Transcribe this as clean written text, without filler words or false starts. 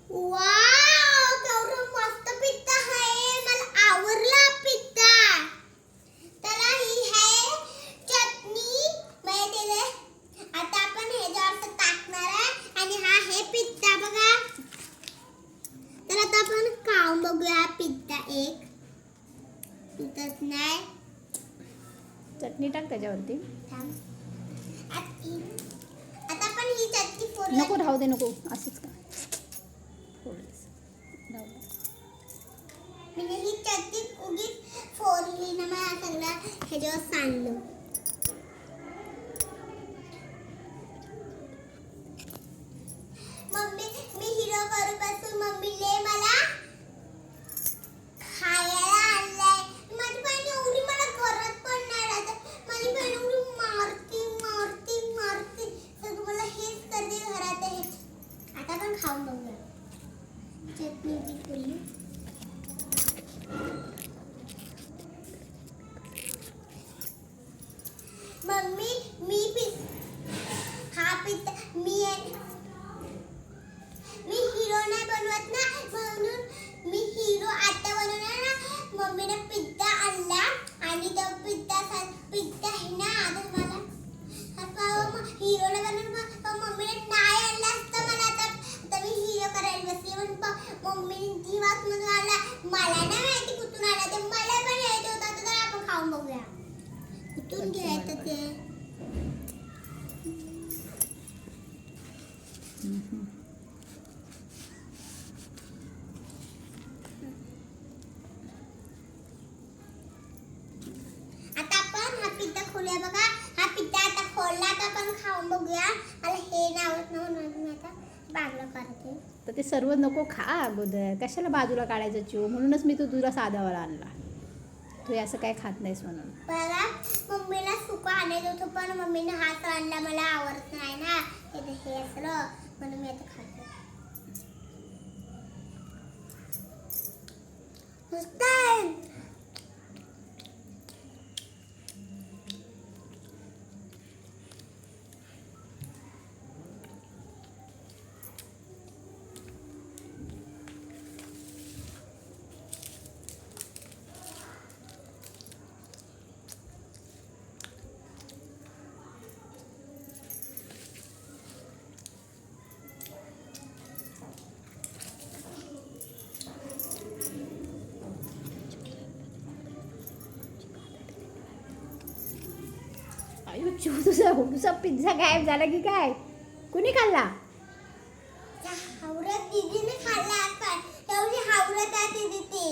Wow, केवढं मस्त पित्ता आहे. मला आवडला पित्ता. त्याला ही आहे चटणी माहिती आहे. आता आपण हे जास्त टाकणार आहे आणि हा हे पित्ता बघा. तर आता आपण खाऊन बघूया पित्ता. एक पित्ताच नाही. चटणी टाक त्याच्यावरती. थांब. आता आपण ही चटणी फोडू. नको राहू दे, नको असंच का राहू दे. म्हणजे ही चटणी उगीच फोडली ना, मला सगळं ह्याच्यावर सांडलं. मम्मी मी हिरो करूपासून मम्मीने मला खायला आणलंय. माझी बहीण एवढी मला घरात पण नाही राहत. माझी बहीण एवढी मारती मारती मारती सगळं मला हेच करते घरात आहे. आता पण खाऊन बघूया. चटणी ती फुली. मम्मी हा पित्ता मी हिरो नाही बनवत ना, म्हणून मी हिरो आता बनवणार ना. मम्मीने पित्ता आणला आणि तो पित्ता आहे ना. आता हिरो नाही बनवणार. मम्मीने नाही आणला असतं मला. आता मी हिरो करायला बसली. म्हणून मम्मीने जी वाट म्हणून आणला. मला नाही माहिती कुठून आला ते. मला पण यायचं होतं. तर आपण खाऊन बघूया कुठून घ्यायचं ते. आता आपण हा पित्ता खोलूया बघा. हा पित्ता आता खोलला तर आपण खाऊन बघूया. मला हे नावत म्हणून मी आता बाजूला करते. तर ते सर्व नको खा अगोदर. कशाला बाजूला काढायचं चिव. म्हणूनच मी तुला साधावाला आणला. तू असं काय खात नाहीस म्हणून. बघा मम्मीला सुका आणायचं होतं पण मम्मीने हात आणला. मला आवडत नाही ना हे असलं, म्हणून मी आता खाते. मस्त आहे. अयो चिव, तुझा पिझ्झा गायब झाला की काय? कुणी खाल्ला? हावरत दीदीने खाल्ला. एवढी हावरत आहे दीदी ती.